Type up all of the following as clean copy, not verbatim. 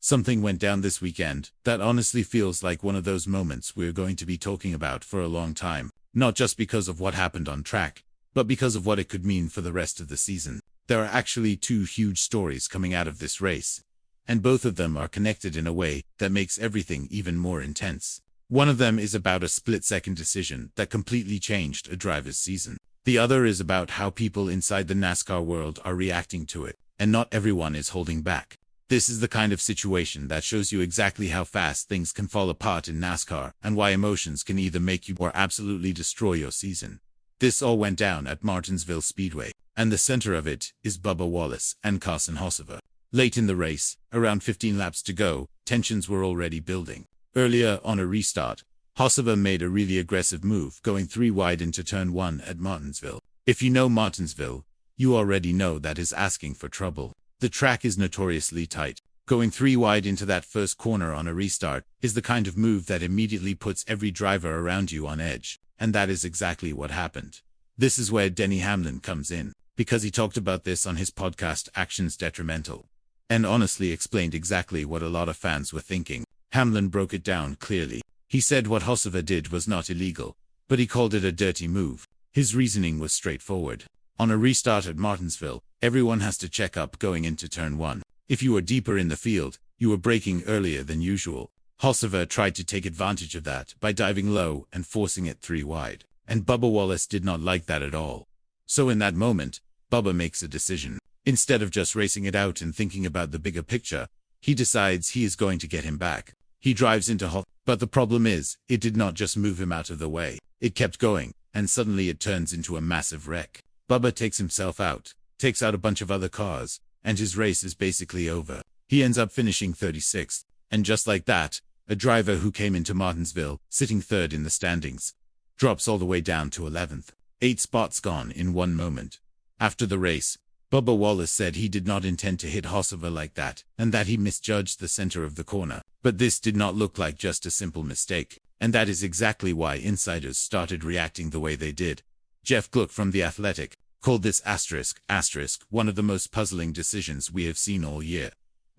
Something went down this weekend that honestly feels like one of those moments we're going to be talking about for a long time, not just because of what happened on track, but because of what it could mean for the rest of the season. There are actually two huge stories coming out of this race, and both of them are connected in a way that makes everything even more intense. One of them is about a split-second decision that completely changed a driver's season. The other is about how people inside the NASCAR world are reacting to it, and not everyone is holding back. This is the kind of situation that shows you exactly how fast things can fall apart in NASCAR and why emotions can either make you or absolutely destroy your season. This all went down at Martinsville Speedway, and the center of it is Bubba Wallace and Carson Hocevar. Late in the race, around 15 laps to go, tensions were already building. Earlier on a restart, Hocevar made a really aggressive move, going 3 wide into turn 1 at Martinsville. If you know Martinsville, you already know that is asking for trouble. The track is notoriously tight. Going 3 wide into that first corner on a restart is the kind of move that immediately puts every driver around you on edge, and that is exactly what happened. This is where Denny Hamlin comes in, because he talked about this on his podcast Actions Detrimental, and honestly explained exactly what a lot of fans were thinking. Hamlin broke it down clearly. He said what Hocevar did was not illegal, but he called it a dirty move. His reasoning was straightforward. On a restart at Martinsville, everyone has to check up going into turn 1. If you were deeper in the field, you were braking earlier than usual. Hocevar tried to take advantage of that by diving low and forcing it 3 wide, and Bubba Wallace did not like that at all. So in that moment, Bubba makes a decision. Instead of just racing it out and thinking about the bigger picture, he decides he is going to get him back. He drives into Hocevar, but the problem is, it did not just move him out of the way. It kept going, and suddenly it turns into a massive wreck. Bubba takes himself out, takes out a bunch of other cars, and his race is basically over. He ends up finishing 36th, and just like that, a driver who came into Martinsville, sitting 3rd in the standings, drops all the way down to 11th. 8 spots gone in one moment. After the race, Bubba Wallace said he did not intend to hit Hocevar like that, and that he misjudged the center of the corner. But this did not look like just a simple mistake, and that is exactly why insiders started reacting the way they did. Jeff Gluck from The Athletic called this ***, one of the most puzzling decisions we have seen all year. ***,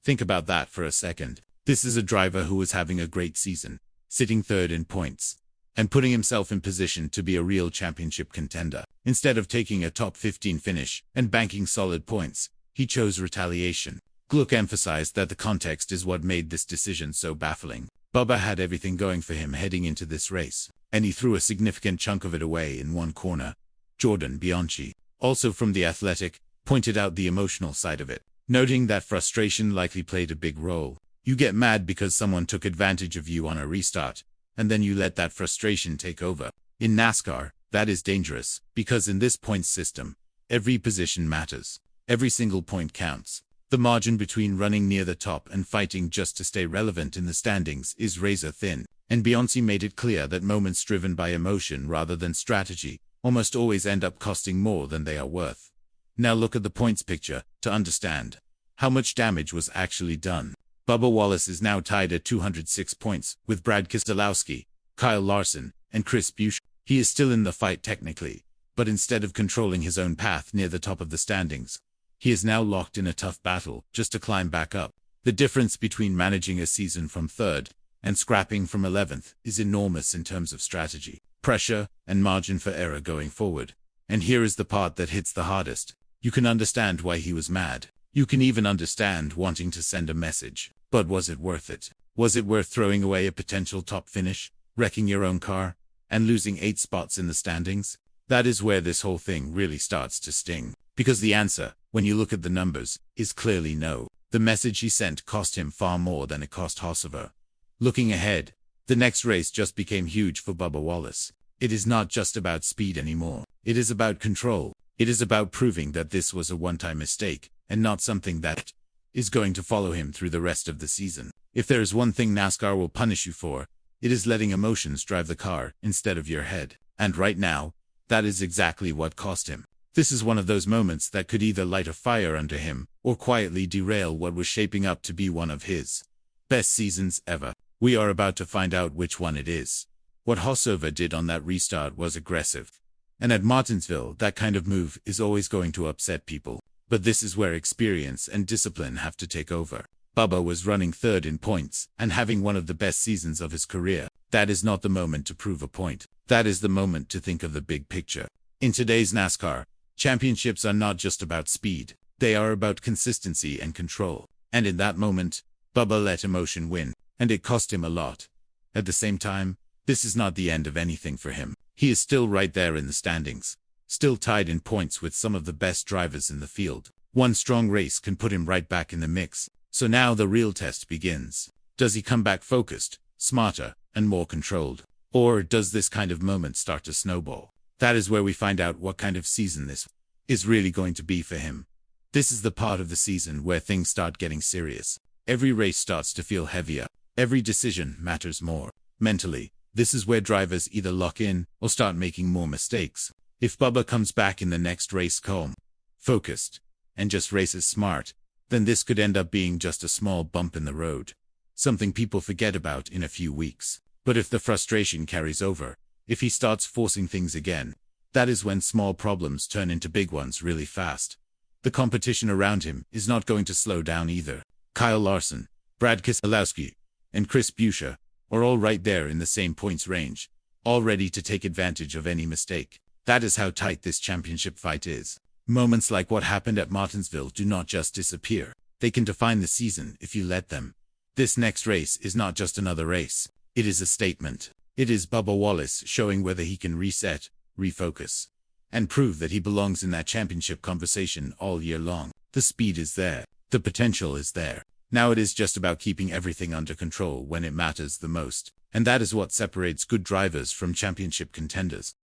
think about that for a second. This is a driver who was having a great season, sitting 3rd in points, and putting himself in position to be a real championship contender. Instead of taking a top 15 finish and banking solid points, he chose retaliation. Gluck emphasized that the context is what made this decision so baffling. Bubba had everything going for him heading into this race, and he threw a significant chunk of it away in one corner. Jordan Bianchi, also from The Athletic, pointed out the emotional side of it, noting that frustration likely played a big role. You get mad because someone took advantage of you on a restart, and then you let that frustration take over. In NASCAR, that is dangerous, because in this points system, every position matters. Every single point counts. The margin between running near the top and fighting just to stay relevant in the standings is razor thin, and Bianchi made it clear that moments driven by emotion rather than strategy almost always end up costing more than they are worth. Now look at the points picture to understand how much damage was actually done. Bubba Wallace is now tied at 206 points with Brad Keselowski, Kyle Larson, and Chris Buescher. He is still in the fight technically, but instead of controlling his own path near the top of the standings, he is now locked in a tough battle just to climb back up. The difference between managing a season from 3rd and scrapping from 11th is enormous in terms of strategy, pressure, and margin for error going forward. And here is the part that hits the hardest. You can understand why he was mad. You can even understand wanting to send a message. But was it worth it? Was it worth throwing away a potential top finish, wrecking your own car, and losing 8 spots in the standings? That is where this whole thing really starts to sting. Because the answer, when you look at the numbers, is clearly no. The message he sent cost him far more than it cost Hocevar. Looking ahead, the next race just became huge for Bubba Wallace. It is not just about speed anymore. It is about control. It is about proving that this was a one-time mistake, and not something that is going to follow him through the rest of the season. If there is one thing NASCAR will punish you for, it is letting emotions drive the car instead of your head. And right now, that is exactly what cost him. This is one of those moments that could either light a fire under him, or quietly derail what was shaping up to be one of his best seasons ever. We are about to find out which one it is. What Hocevar did on that restart was aggressive. And at Martinsville, that kind of move is always going to upset people. But this is where experience and discipline have to take over. Bubba was running third in points and having one of the best seasons of his career. That is not the moment to prove a point. That is the moment to think of the big picture. In today's NASCAR, championships are not just about speed. They are about consistency and control. And in that moment, Bubba let emotion win, and it cost him a lot. At the same time, this is not the end of anything for him. He is still right there in the standings, still tied in points with some of the best drivers in the field. One strong race can put him right back in the mix. So now the real test begins. Does he come back focused, smarter, and more controlled? Or does this kind of moment start to snowball? That is where we find out what kind of season this is really going to be for him. This is the part of the season where things start getting serious. Every race starts to feel heavier. Every decision matters more. Mentally, this is where drivers either lock in or start making more mistakes. If Bubba comes back in the next race calm, focused, and just races smart, then this could end up being just a small bump in the road, something people forget about in a few weeks. But if the frustration carries over, if he starts forcing things again, that is when small problems turn into big ones really fast. The competition around him is not going to slow down either. Kyle Larson, Brad Keselowski, and Chris Buescher are all right there in the same points range, all ready to take advantage of any mistake. That is how tight this championship fight is. Moments like what happened at Martinsville do not just disappear. They can define the season if you let them. This next race is not just another race. It is a statement. It is Bubba Wallace showing whether he can reset, refocus, and prove that he belongs in that championship conversation all year long. The speed is there. The potential is there. Now it is just about keeping everything under control when it matters the most. And that is what separates good drivers from championship contenders.